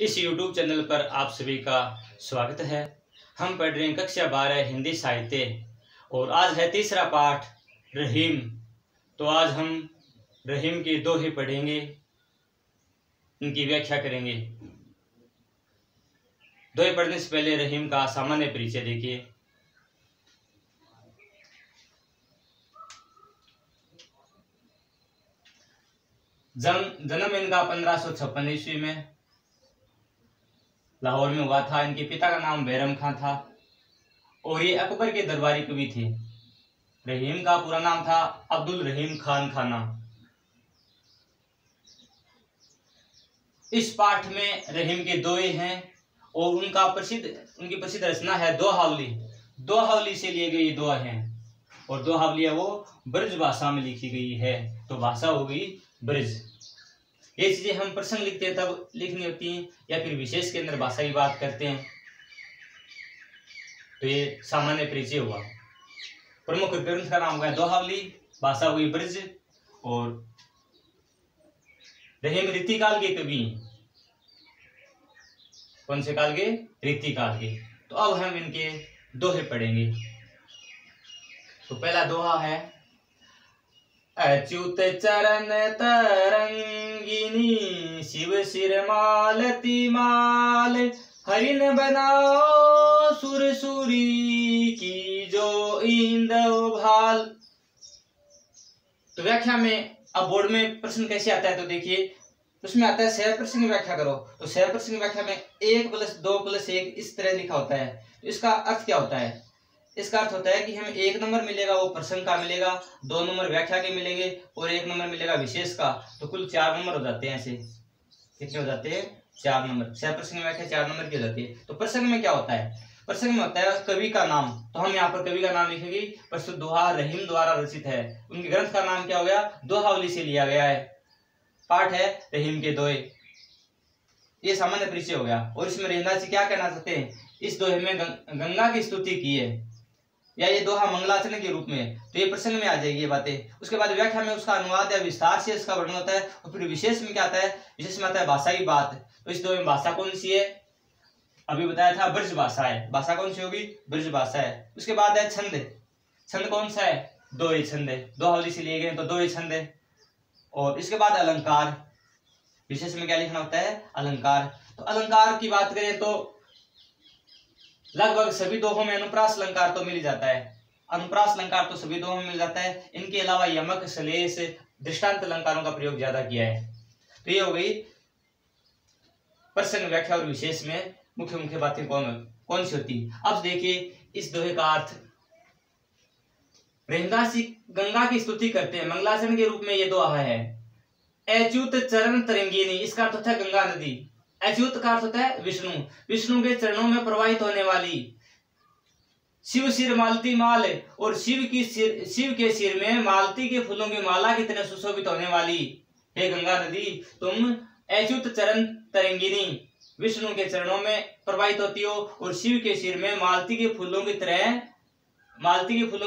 इस YouTube channel पर आप सभी का स्वागत है। हम पढ़ रहे हैं कक्षा 12 हिंदी साहित्य और आज है तीसरा पाठ रहीम। तो आज हम रहीम के दोहे पढ़ेंगे, इनकी व्याख्या करेंगे। दोहे पढ़ने से पहले रहीम का सामान्य परिचय देखिए। जन्म इनका 1556 ईस्वी में लाहौर में हुआ था। इनके पिता का नाम बैरम खां था और ये अकबर के दरबारी कवि थे। रहीम का पूरा नाम था अब्दुल रहीम खान खाना। इस पाठ में रहीम के दोहे हैं और उनकी प्रसिद्ध रचना है दोहावली। दोहावली से लिए गए दोहा हैं और दोहावलियां वो ब्रज भाषा में लिखी गई है, तो भाषा हो गई ब्रज। ये चीजें हम प्रसंग लिखते हैं तब लिखनी होती हैं या फिर विशेष के अंदर भाषा की बात करते हैं। तो ये सामान्य परिचय हुआ। प्रमुख ग्रंथ का नाम हुआ दोहावली, भाषा हुई ब्रज और रहीम रीतिकाल के कवि। कौन से काल के? रीतिकाल के। तो अब हम इनके दोहे पढ़ेंगे। तो पहला दोहा है, अच्युत चरण तरंगिनी शिव सिर मालती माल, हरिन बनाओ सुरसुरी की जो इंद्र भाल। तो व्याख्या में अब बोर्ड में प्रश्न कैसे आता है तो देखिए, उसमें आता है सह प्रश्न की व्याख्या करो। तो सह प्रश्न की व्याख्या में 1+2+1 इस तरह लिखा होता है। तो इसका अर्थ क्या होता है? इसका अर्थ होता है कि हमें 1 नंबर मिलेगा वो प्रसंग का मिलेगा, 2 नंबर व्याख्या के मिलेंगे और 1 नंबर मिलेगा विशेष का। तो कुल 4 नंबर हो जाते हैं। ऐसे कितने हो जाते हैं? 4 नंबर। सह प्रसंग की व्याख्या 4 नंबर की हो जाती है। तो प्रसंग में क्या होता है? प्रसंग में होता है कवि का नाम। तो हम यहाँ पर कवि का नाम लिखेंगे। प्रस्तुत दोहा रहीम द्वारा रचित है। उनके ग्रंथ का नाम क्या हो गया? दोहावली से लिया गया है। पाठ है रहीम के दोहे। ये सामान्य परिचय हो गया। और इसमें रहीमदास जी क्या कहना चाहते हैं? इस दोहे में गंगा की स्तुति की है या ये दोहा मंगलाचरण के रूप में, तो ये प्रसंग में आ जाएगी ये बातें। उसके बाद व्याख्या में उसका अनुवाद या विस्तार से इसका वर्णन होता है। और फिर विशेष में क्या आता है? विशेष में आता है भाषा की बात। तो इस दोहे में भाषा कौन सी है? अभी बताया था ब्रज भाषा है। भाषा कौन सी होगी? ब्रज भाषा है। उसके बाद है छंद। छंद कौन सा है? दोहे छंद है। दोहावली से लिए गए तो दोहे छंद है। और इसके बाद अलंकार। विशेष में क्या लिखना होता है? अलंकार। तो अलंकार की बात करें तो लगभग सभी दोहों में अनुप्रास अलंकार तो मिल जाता है। अनुप्रास अलंकार तो सभी दोहों में मिल जाता है। इनके अलावा यमक, श्लेष, दृष्टांत अलंकारों का प्रयोग ज्यादा किया है। तो ये हो गई प्रसंग, व्याख्या और विशेष में मुख्य मुख्य बातें कौन सी होती। अब देखिए इस दोहे का अर्थ। रहीमदास जी गंगा की स्तुति करते हैं, मंगलाचरण के रूप में ये दोहा है। अच्युत चरण तरंगिनी, इसका अर्थ होता है गंगा नदी। अच्युत का अर्थ होता है विष्णु। विष्णु के चरणों में प्रवाहित होने वाली। शिव सिर मालती माल, और शिव के सिर में मालती के फूलों की माला की तरह सुशोभित होने वाली हे गंगा नदी, तुम अच्युत चरण तरंगिनी, विष्णु के चरणों में प्रवाहित होती हो और शिव के सिर में मालती के फूलों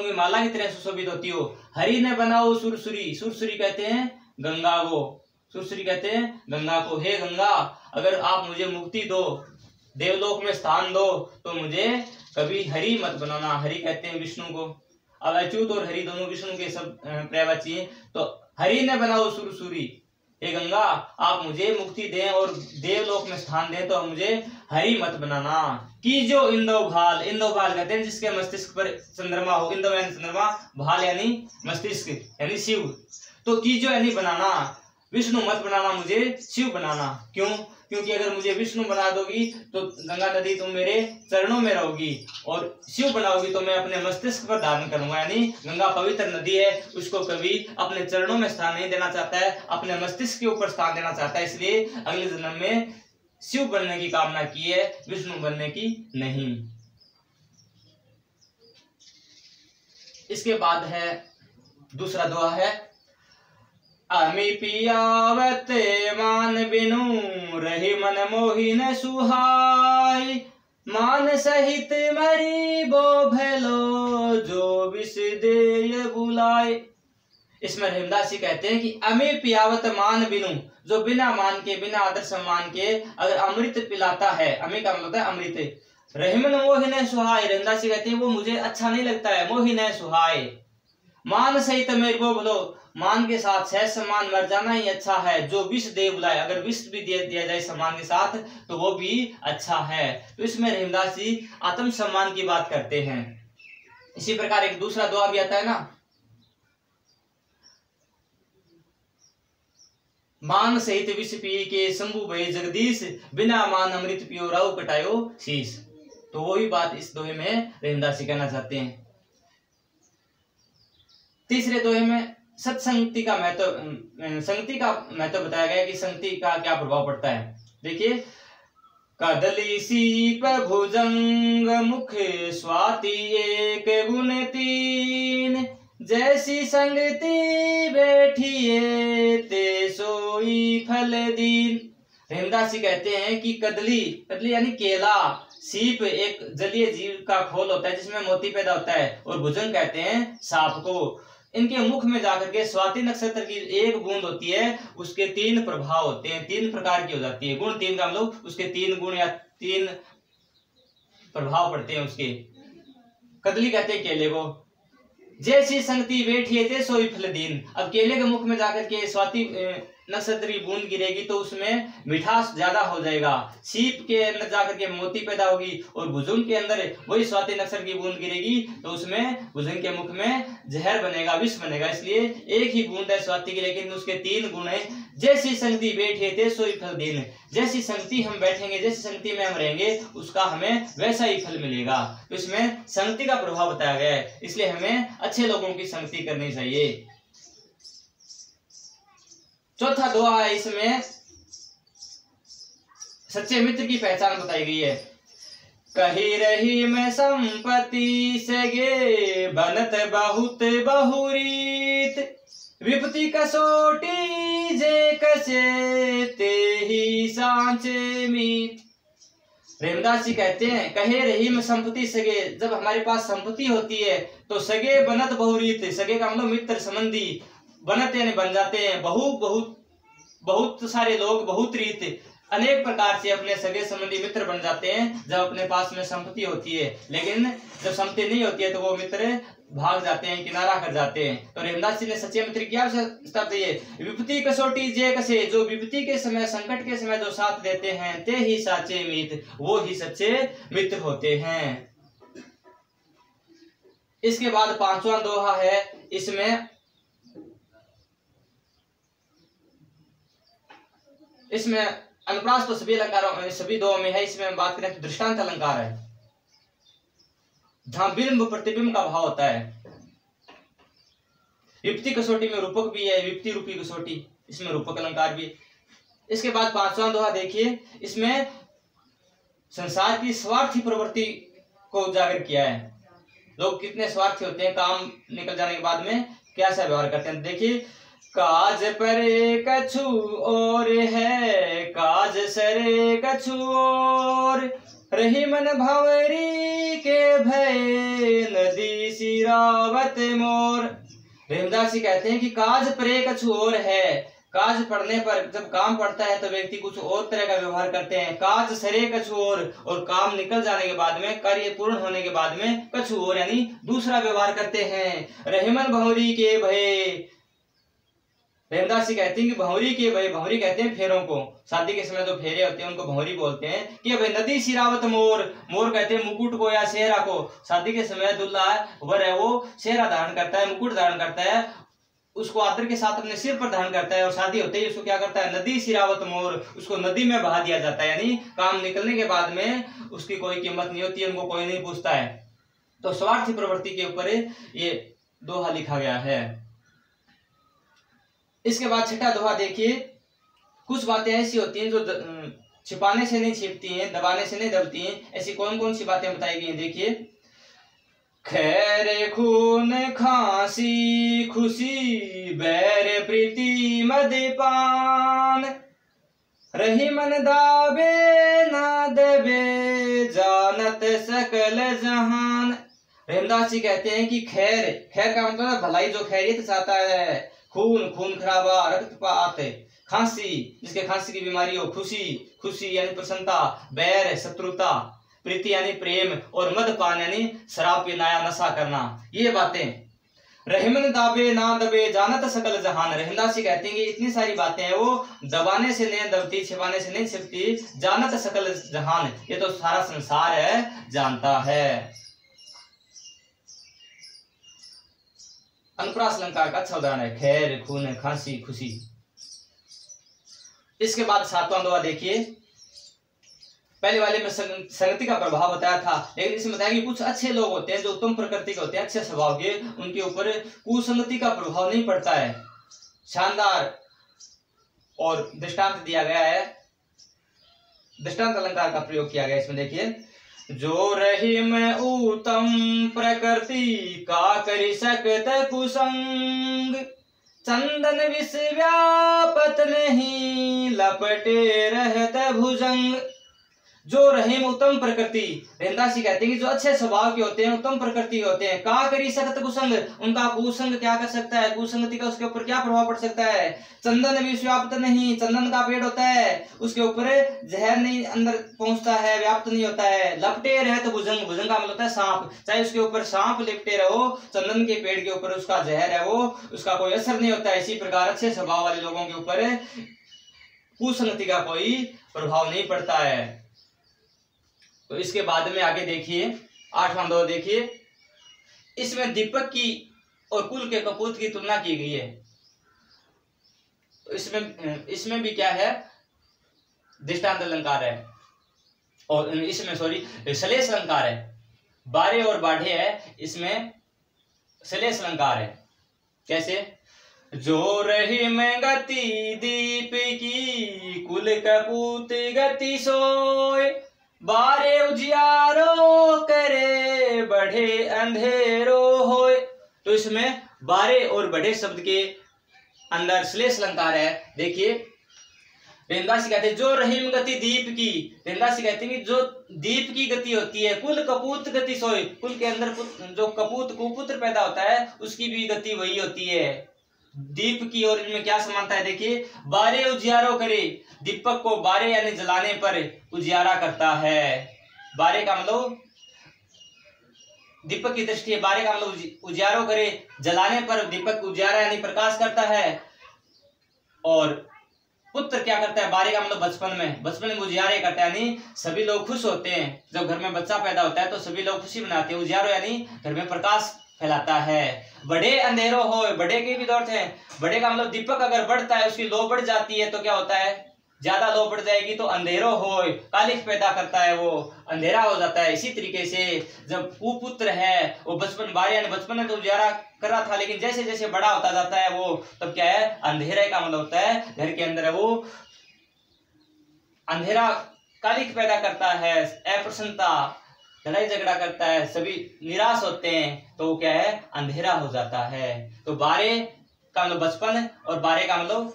की माला की तरह सुशोभित होती हो। हरि ने बनाओ सुरसुरी। सुरसुरी कहते हैं गंगा को। सुरसुरी कहते हैं गंगा को। हे गंगा, अगर आप मुझे मुक्ति दो, देवलोक में स्थान दो, तो मुझे कभी हरि मत बनाना। हरि कहते हैं विष्णु को। अब अच्युत और हरि दोनों विष्णु के सब पर्यायवाची हैं। तो हरि ने बनाओ सुरसुरी, हे गंगा आप मुझे मुक्ति दें और देवलोक में स्थान दें, तो मुझे हरि मत बनाना। की जो इंदव भाल। इंदव भाल कहते हैं जिसके मस्तिष्क पर चंद्रमा हो। इंदव यानी चंद्रमा, भाल यानी मस्तिष्क यानी शिव। तो की जो यानी बनाना, विष्णु मत बनाना, मुझे शिव बनाना। क्यों? क्योंकि अगर मुझे विष्णु बना दोगी तो गंगा नदी तुम मेरे चरणों में रहोगी, और शिव बनाओगी तो मैं अपने मस्तिष्क पर धारण करूंगा। यानी गंगा पवित्र नदी है, उसको कभी अपने चरणों में स्थान नहीं देना चाहता है, अपने मस्तिष्क के ऊपर स्थान देना चाहता है। इसलिए अगले जन्म में शिव बनने की कामना की है, विष्णु बनने की नहीं। इसके बाद है दूसरा दोहा है, अमी पियावत मान बिनु रही मन मोहिन सुहाय, मान सहित मरी बो भलो जो विष देय बुलाए। इसमें रहीमदास जी कहते हैं कि अमी पियावत मान बिनु, जो बिना मान के बिना आदर सम्मान के अगर अमृत पिलाता है, अमी का मतलब है अमृत, रहीमन मोहि न सुहाय, रहीमदास जी कहते हैं वो मुझे अच्छा नहीं लगता है, मोहि न सुहाय, मान सहित मेरे को बोलो, मान के साथ सहज सम्मान मर जाना ही अच्छा है, जो विष दे बुलाए, अगर विष भी दिया जाए सम्मान के साथ तो वो भी अच्छा है। तो इसमें रहीमदास जी आत्म सम्मान की बात करते हैं। इसी प्रकार एक दूसरा दुआ भी आता है ना, मान सहित विष पी के शंभु भय जगदीश, बिना मान अमृत पियो राव कटायो शीश। तो वो भी बात इस दोहे में रहीमदास जी कहना चाहते हैं। तीसरे दोहे में सत्संगति का महत्व, संगति का महत्व बताया गया कि संगति का क्या प्रभाव पड़ता है। देखिए, कदली सीप भुजंग मुख स्वाति एक गुण तीन, जैसी संगति बैठिए ते सोई फल दीन। रहीमदास जी कहते हैं कि कदली, कदली यानी केला, सीप एक जलीय जीव का खोल होता है जिसमें मोती पैदा होता है, और भुजंग कहते हैं सांप को। इनके मुख में जाकर के स्वाति नक्षत्र की एक बूंद होती है, उसके 3 प्रभाव होते हैं, 3 प्रकार की हो जाती है। गुण 3 का हम लोग उसके 3 गुण या 3 प्रभाव पड़ते हैं उसके। कदली कहते हैं केले को। जैसी संगति बैठिए थे सोई फल दीन। अब केले के मुख में जाकर के स्वाति नक्षत्र की बूंद गिरेगी तो उसमें मिठास ज्यादा हो जाएगा। सीप के अंदर जाकर के मोती पैदा होगी, और भुजंग के अंदर वही स्वाति नक्षत्र की बूंद गिरेगी तो उसमें भुजंग के मुख में जहर बनेगा, विष बनेगा। इसलिए एक ही बूंद है स्वाति की, लेकिन उसके 3 गुण है। जैसी संगति बैठे थे सोई फल दीन, जैसी संगति हम बैठेंगे, जैसी संगति में हम रहेंगे उसका हमें वैसा ही फल मिलेगा। तो इसमें संगति का प्रभाव बताया गया है, इसलिए हमें अच्छे लोगों की संगति करनी चाहिए। चौथा दोहा है, इसमें सच्चे मित्र की पहचान बताई गई है। कही रही मैं संपत्ति सगे, बनत बहुत बहुरीत, विपत्ति कसोटी जे कसे ते ही सांचे मीत। रहीमदास जी कहते हैं, कहे रही मैं संपत्ति सगे, जब हमारे पास संपत्ति होती है तो सगे बनत बहुरीत, सगे का मतलब मित्र संबंधी, बनत यानी बन जाते हैं, बहुत सारे लोग, बहुत रीत, अनेक प्रकार से अपने सगे संबंधी मित्र बन जाते हैं जब अपने पास में संपत्ति होती है। लेकिन जब संपत्ति नहीं होती है तो वो मित्र भाग जाते हैं, किनारा कर जाते हैं। तो रहीमदास जी ने सच्चे मित्र की आवश्यकता है। विपत्ति कसोटी जे कसे, जो विपत्ति के समय, संकट के समय जो साथ देते हैं, ते ही साचे मित्र, वो ही सच्चे मित्र होते हैं। इसके बाद 5वां दोहा है, इसमें अनुप्रास तो सभी अलंकारों, सभी दोहों में है। इसमें हम बात करें तो दृष्टांत अलंकार है, जहां बिंब प्रतिबिंब का भाव होता है। विपत्ति कसोटी में रूपक भी है, विपत्ति रूपी कसोटी, इसमें रूपक अलंकार भी। इसके बाद 5वां दोहा देखिए, इसमें संसार की स्वार्थी प्रवृत्ति को उजागर किया है। लोग कितने स्वार्थी होते हैं, काम निकल जाने के बाद में क्या सा व्यवहार करते हैं। देखिए, काज परे कछु और है, काज सरे कछु और, रही मन भंवरी के भय, नदी सिरावत मोर। रहीमदास जी कहते हैं कि काज परे कछु और है, काज पड़ने पर, जब काम पड़ता है तो व्यक्ति कुछ और तरह का व्यवहार करते हैं। काज सरे कछु और काम निकल जाने के बाद में, कार्य पूर्ण होने के बाद में कछु और यानी दूसरा व्यवहार करते हैं। रहीमन भंवरी के भय, रहीमदास जी कहते हैं कि भंवरी के भय, भंवरी कहते हैं फेरों को, शादी के समय जो फेरे होते हैं उनको भंवरी बोलते हैं। कि भाई नदी सिरावत मोर, मोर कहते हैं मुकुट को या सेहरा को। शादी के समय दुल्हा वर है वो सेहरा धारण करता है, मुकुट धारण करता है, उसको आदर के साथ अपने सिर पर धारण करता है, और शादी होते ही उसको क्या करता है, नदी सिरावत मोर, उसको नदी में बहा दिया जाता है। यानी काम निकलने के बाद में उसकी कोई कीमत नहीं होती है, उनको कोई नहीं पूछता है। तो स्वार्थी प्रवृत्ति के ऊपर ये दोहा लिखा गया है। इसके बाद 6ठा दोहा देखिए, कुछ बातें ऐसी होती हैं जो छिपाने से नहीं छिपती हैं, दबाने से नहीं दबती हैं। ऐसी कौन कौन सी बातें बताई गई हैं, देखिए। खैर खून खांसी खुशी, बैर प्रीति मदपान, रही मन दाबे ना दबे, जानत सकल जहान। रहीमदास जी कहते हैं कि खैर, खैर का मतलब भलाई, जो खैरियत चाहता है, खून, खून खराबा, रक्तपात, खांसी, जिसके खांसी की बीमारी हो, खुशी, खुशी यानी प्रसन्नता, बैर शत्रुता, प्रीति यानी प्रेम, और मदपान यानी शराब पीना या नशा करना, ये बातें। रहमन दाबे ना दबे जानत सकल जहान, रहमदासी कहते हैं कि इतनी सारी बातें हैं वो दबाने से नहीं दबती, छिपाने से नहीं छिपती, जानत सकल जहान, ये तो सारा संसार है जानता है। अनुप्रास अलंकार का अच्छा उदाहरण है, खैर, खून, खांसी, खुशी। इसके बाद सातवां दोहा देखिए, पहले वाले में संगति का प्रभाव बताया था, लेकिन इसमें बताया कि कुछ अच्छे लोग होते हैं जो उत्तम प्रकृति के होते हैं, अच्छे स्वभाव के, उनके ऊपर कुसंगति का प्रभाव नहीं पड़ता है। शानदार और दृष्टांत दिया गया है, दृष्टांत अलंकार का प्रयोग किया गया इसमें। देखिए, जो रहीम उत्तम प्रकृति का करी सकत कुसंग, चंदन विष व्यापत नहीं लपटे रहत भुजंग। जो रहीम उत्तम प्रकृति, रहमदासी कहते हैं कि जो अच्छे स्वभाव के होते हैं, उत्तम प्रकृति के होते हैं, का करी सकत कुसंग, उनका कुसंग क्या कर सकता है, कुसंगति का उसके ऊपर क्या प्रभाव पड़ सकता है। चंदन विष व्याप्त नहीं, चंदन का पेड़ होता है, उसके ऊपर जहर नहीं अंदर पहुंचता है, व्याप्त नहीं होता है। लपटे रहे तो भुजंग, भुजंग का मतलब होता है सांप, चाहे उसके ऊपर सांप लिपटे रहो, चंदन के पेड़ के ऊपर उसका जहर है वो, उसका कोई असर नहीं होता है। इसी प्रकार अच्छे स्वभाव वाले लोगों के ऊपर कुसंगति का कोई प्रभाव नहीं पड़ता है। तो इसके बाद में आगे देखिए, आठवां दोहा देखिए, इसमें दीपक की और कुल के कपूत की तुलना की गई है। तो इसमें भी क्या है, दृष्टांत अलंकार है, और इसमें सलेश अलंकार है। बारे और बाढ़े है, इसमें सलेश अलंकार है। कैसे, जो रही में गति दीप की, कुल कपूत गति सोय, बारे उजियारो करे बढ़े अंधेरो होए। तो इसमें बारे और बढ़े शब्द के अंदर श्लेष अलंकार है। देखिए, रहमदासी कहते हैं जो रहीम गति दीप की, रहमदासी कहते हैं कि जो दीप की गति होती है, कुल कपूत गति सोए, कुल के अंदर जो कपूत कुपुत्र पैदा होता है उसकी भी गति वही होती है, दीप की। और इनमें क्या समानता है, देखिए, बारे उजियारो करे, दीपक को बारे यानी जलाने पर उजियारा करता है। बारे का मतलब दीपक की दृष्टि है, बारे का मतलब उजियारो करे, जलाने पर दीपक उजियारा यानी प्रकाश करता है। और पुत्र क्या करता है, बारे का मतलब बचपन में उजियारे करता है, यानी सभी लोग खुश होते हैं। जब घर में बच्चा पैदा होता है तो सभी लोग खुशी मनाते हैं। उजियारो यानी घर में प्रकाश फैलाता है। बड़े अंधेरो हो, बड़े के भी दौर है। बड़े का मतलब दीपक अगर बढ़ता है, उसकी लो बढ़ जाती है तो क्या होता है, ज्यादा लो बढ़ जाएगी तो अंधेरो हो, कालिख पैदा करता है, वो अंधेरा हो जाता है। इसी तरीके से जब कुपुत्र है वो बचपन, बारे यानी बचपन में तो उजियारा कर रहा था, लेकिन जैसे जैसे बड़ा होता जाता है वो तब क्या है, अंधेरे का मतलब होता है घर के अंदर वो अंधेरा कालिख पैदा करता है, अप्रसन्नता, लड़ाई झगड़ा करता है, सभी निराश होते हैं, तो वो क्या है, अंधेरा हो जाता है। तो बारे का मतलब बचपन और बारे का मतलब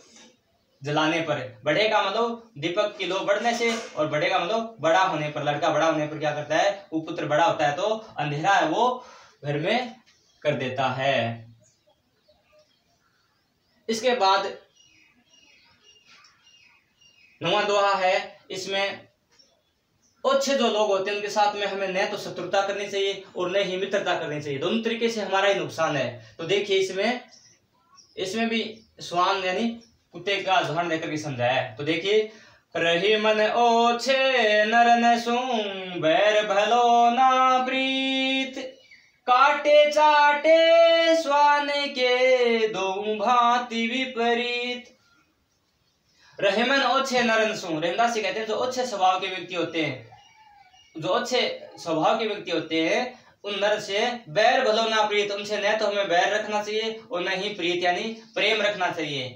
जलाने पर, बड़े का मतलब दीपक की लो बढ़ने से, और बड़े का मतलब बड़ा होने पर, लड़का बड़ा होने पर क्या करता है, वो पुत्र बड़ा होता है तो अंधेरा है वो घर में कर देता है। इसके बाद 9वां दोहा है, इसमें अच्छे जो लोग होते हैं उनके साथ में हमें न तो शत्रुता करनी चाहिए और न ही मित्रता करनी चाहिए, दोनों तरीके से हमारा ही नुकसान है। तो देखिए इसमें भी स्वान यानी कुत्ते का उदाहरण देकर के समझाया है। तो देखिए, रही मन ओछे नरन सुं बैर भलो ना प्रीत, काटे चाटे स्वान के दो भांति विपरीत। रहमन ओछे नरन सुं, रहमदासी कहते हैं जो अच्छे स्वभाव के व्यक्ति होते हैं, जो अच्छे स्वभाव के व्यक्ति होते हैं उन नर से बैर भलो ना प्रीत, उनसे न तो हमें बैर रखना चाहिए और न ही प्रीत यानी प्रेम रखना चाहिए।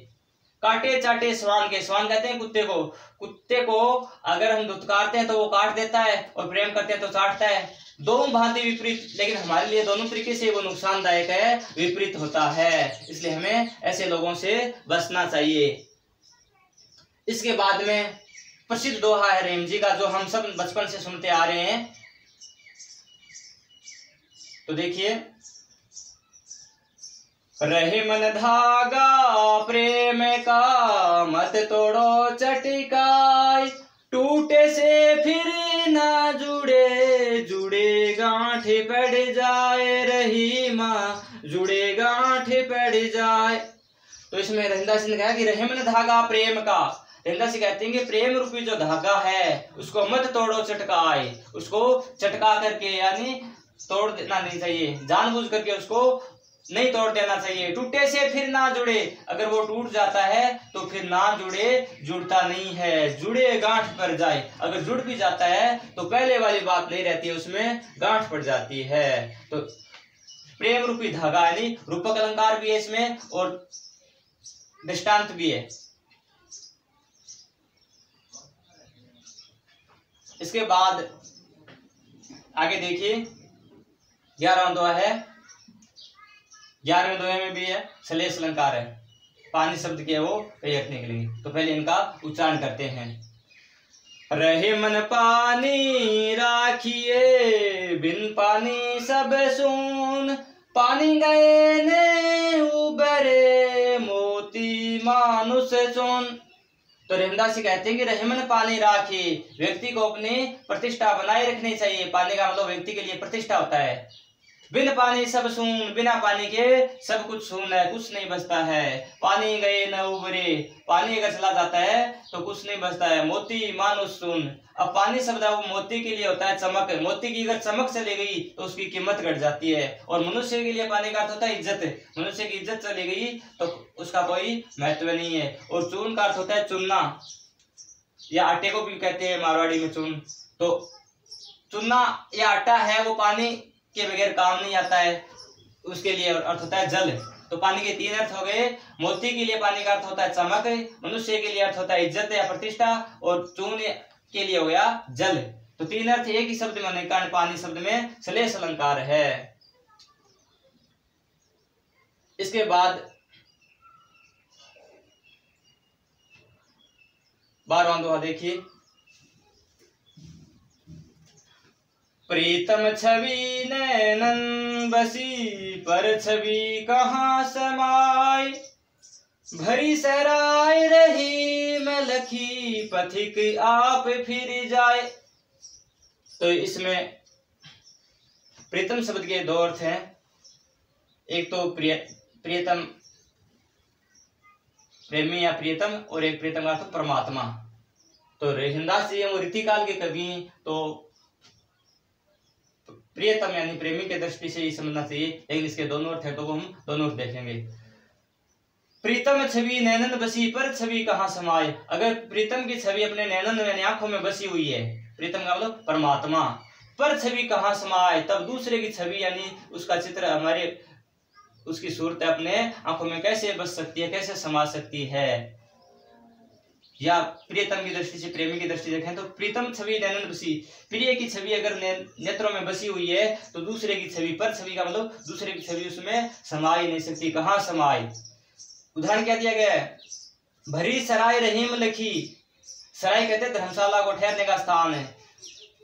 काटे चाटे स्वान के, स्वान कहते हैं कुत्ते को अगर हम दुत्कारते हैं तो वो काट देता है और प्रेम करते हैं तो चाटता है। दोनों भांति विपरीत, लेकिन हमारे लिए दोनों तरीके से वो नुकसानदायक है, विपरीत होता है, इसलिए हमें ऐसे लोगों से बचना चाहिए। इसके बाद में प्रसिद्ध दोहा है रहीम जी का, जो हम सब बचपन से सुनते आ रहे हैं। तो देखिए, रहे मन धागा प्रेम का, मत तोड़ो चटकाई, टूटे से फिर ना जुड़े, जुड़े गांठ पड़ जाए, रहीमा जुड़े गांठ पड़ जाए। तो इसमें रहीमदास ने कहा कि रहे मन धागा प्रेम का, रहीमदास कहते हैं कि प्रेम रूपी जो धागा है उसको मत तोड़ो चटकाए, उसको चटका करके यानी तोड़ देना नहीं चाहिए, जानबूझ करके उसको नहीं तोड़ देना चाहिए। टूटे से फिर ना जुड़े, अगर वो टूट जाता है तो फिर ना जुड़े, जुड़ता नहीं है, जुड़े गांठ पड़ जाए, अगर जुड़ भी जाता है तो पहले वाली बात नहीं रहती है, उसमें गांठ पड़ जाती है। तो प्रेम रूपी धागा यानी रूपक अलंकार भी है इसमें और दृष्टांत भी है। इसके बाद आगे देखिए 11वां दोहा है, 11वें दोहे में भी है सलेस अलंकार है, पानी शब्द के वो प्रयोग निकलेंगे। तो पहले इनका उच्चारण करते हैं। रहे मन पानी राखिए, बिन पानी सब सून, पानी गए ने उबरे, मोती मानुष सोन। तो रहीमदास जी कहते हैं कि रहे मन पानी राखिए, व्यक्ति को अपनी प्रतिष्ठा बनाए रखनी चाहिए। पानी का मतलब व्यक्ति के लिए प्रतिष्ठा होता है। बिन पानी सब सून, बिना पानी के सब कुछ सून है, कुछ नहीं बचता है। पानी गए न उबरे, पानी अगर चला जाता है तो कुछ नहीं बचता है। मोती मानुष सून, अब पानी शब्द वो मोती के लिए होता है चमक, मोती की अगर चमक चली गई तो उसकी कीमत घट जाती है। और मनुष्य के लिए पानी का अर्थ होता है इज्जत, मनुष्य की इज्जत चली गई तो उसका कोई महत्व नहीं है। और चून का अर्थ होता है चुनना, या आटे को भी कहते हैं मारवाड़ी में चून। तो चुनना या आटा है वो पानी के बगैर काम नहीं आता है, उसके लिए अर्थ होता है जल। तो पानी के 3 अर्थ हो गए। मोती के लिए पानी का अर्थ होता है चमक, मनुष्य के लिए अर्थ होता है इज्जत या प्रतिष्ठा, और चून के लिए हो गया जल। तो 3 अर्थ एक ही शब्द में होने के कारण पानी शब्द में सलेस अलंकार है। इसके बाद 12वां दोहा देखिए। प्रीतम छवि नैनन बसी, पर छवि कहाँ समाय, भरी सराय रही मैं लखी, पथिक आप फिर जाए। तो इसमें प्रीतम शब्द के 2 अर्थ हैं। एक तो प्रियतम प्रेमी या प्रियतम, और एक प्रियतम का अर्थ परमात्मा। तो रहीमदास जी वो रीतिकाल के कवि, तो प्रियतम यानी प्रेमी के दृष्टि से ही समझना चाहिए, लेकिन इसके दोनों अर्थ है तो हम दोनों अर्थ देखेंगे। प्रीतम छवि नैनन बसी, पर छवि कहाँ समाये, अगर प्रीतम की छवि अपने नैनन यानी आंखों में बसी हुई है, प्रीतम का मतलब परमात्मा, पर छवि कहाँ समाये, तब दूसरे की छवि यानी उसका चित्र हमारे उसकी सूरत अपने आंखों में कैसे बस सकती है, कैसे समा सकती है। या प्रियतम की दृष्टि से प्रेमी की दृष्टि देखें तो प्रीतम छवि नैनन बसी, प्रिय की छवि अगर नेत्रों में बसी हुई है तो दूसरे की छवि, पर छवि का मतलब दूसरे की छवि उसमें समा ही नहीं सकती, कहाँ समाये। उदाहरण क्या दिया गया है, भरी सराय रहीम लखी। सराय कहते हैं धर्मशाला को ठहरने का स्थान है।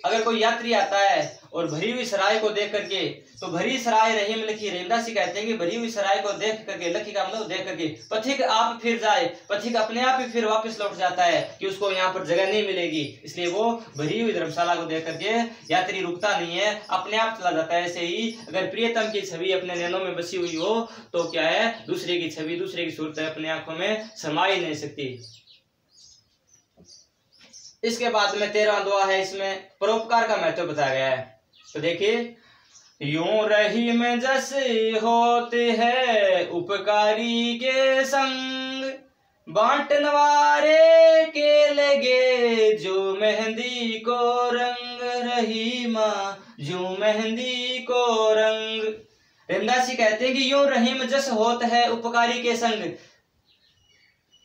अगर कोई यात्री आता है और भरी हुई सराय को देख करके, तो भरी सराय रहीम लखी, रहीमदास जी कहते हैं कि भरी हुई सराय को देख करके, लखी का मतलब देख करके, पथिक आप फिर जाए, पथिक अपने आप ही फिर वापस लौट जाता है कि उसको यहाँ पर जगह नहीं मिलेगी, इसलिए वो भरी हुई धर्मशाला को देख करके यात्री रुकता नहीं है, अपने आप चला जाता है। ऐसे ही अगर प्रियतम की छवि अपने नैनों में बसी हुई हो तो क्या है, दूसरे की छवि, दूसरे की सूरत अपने आंखों में समा ही नहीं सकती। इसके बाद में 13वां दुआ है, इसमें परोपकार का महत्व बताया गया है। तो देखिए, यूं रही में जस होते हैं उपकारी के संग, बांटन वारे के लगे जो मेहंदी को रंग, रही माँ जो मेहंदी को रंग। रहीमदास जी कहते हैं कि यूं रही में जस होत है उपकारी के संग,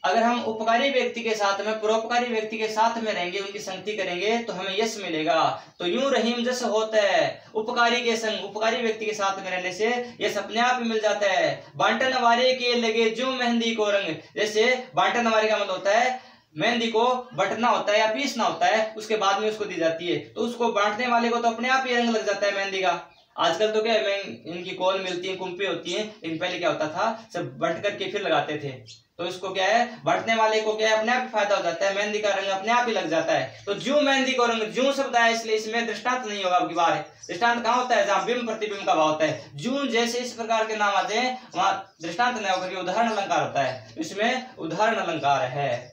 अगर हम उपकारी व्यक्ति के साथ में, परोपकारी व्यक्ति के साथ में रहेंगे, उनकी संगति करेंगे तो हमें यश मिलेगा। तो यूं रहीम जैसे होता है उपकारी के संग, उपकारी व्यक्ति के साथ में रहने से यश अपने आप ही मिल जाता है। बांटन वारे के लगे जो मेहंदी को रंग, जैसे बांटन वारे का मतलब होता है मेहंदी को बटना होता है या पीसना होता है, उसके बाद में उसको दी जाती है, तो उसको बांटने वाले को तो अपने आप ही रंग लग जाता है मेहंदी का। आजकल तो क्या है, मैं इनकी कॉल मिलती है, कुंपी होती है, लेकिन पहले क्या होता था, सब बंट करके फिर लगाते थे। तो इसको क्या है, बंटने वाले को क्या है, अपने आप फायदा हो जाता है, मेहंदी का रंग अपने आप ही लग जाता है। तो ज्यों मेहंदी को रंग ज्यों शब्द आया, इसलिए इसमें दृष्टांत नहीं होगा। आपकी बार है दृष्टांत कहाँ होता है, जहां बिंब प्रतिबिंब का भाव होता है। ज्यों जैसे इस प्रकार के नाम आते हैं वहां दृष्टांत नहीं होकर उदाहरण अलंकार होता है, इसमें उदाहरण अलंकार है।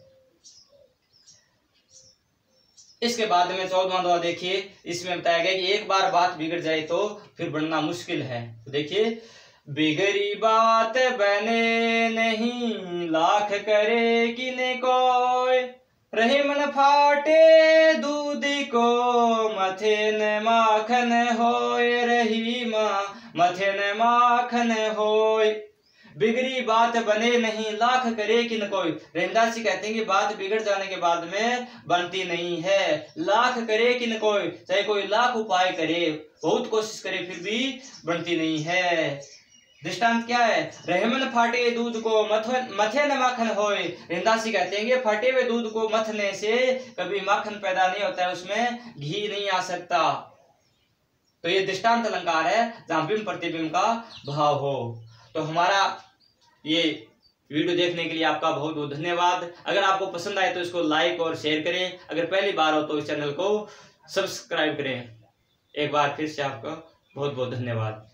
इसके बाद में 14वां दोहा देखिए, इसमें बताया गया कि एक बार बात बिगड़ जाए तो फिर बनना मुश्किल है। तो देखिए, बिगड़ी बात बने नहीं, लाख करे किने कोय, रहे मन फाटे दूध को, मथे न माखन होय, रही माँ मथे न माखन होय। बिगड़ी बात बने नहीं, लाख करे किन कोई। रविदास जी कहते हैं कि बात बिगड़ जाने के बाद में बनती नहीं है। लाख करे किन कोई, चाहे कोई लाख उपाय करे, बहुत कोशिश करे, फिर भी बनती नहीं है। दृष्टांत क्या है, रहमन फाटे दूध को, मथे न माखन होए। रविदास जी कहते हैं कि फटे हुए दूध को मथने से कभी माखन पैदा नहीं होता है, उसमें घी नहीं आ सकता। तो ये दृष्टांत अलंकार है जहां बिंब प्रतिबिंब का भाव हो। तो हमारा ये वीडियो देखने के लिए आपका बहुत बहुत धन्यवाद। अगर आपको पसंद आए तो इसको लाइक और शेयर करें। अगर पहली बार हो तो इस चैनल को सब्सक्राइब करें। एक बार फिर से आपका बहुत बहुत धन्यवाद।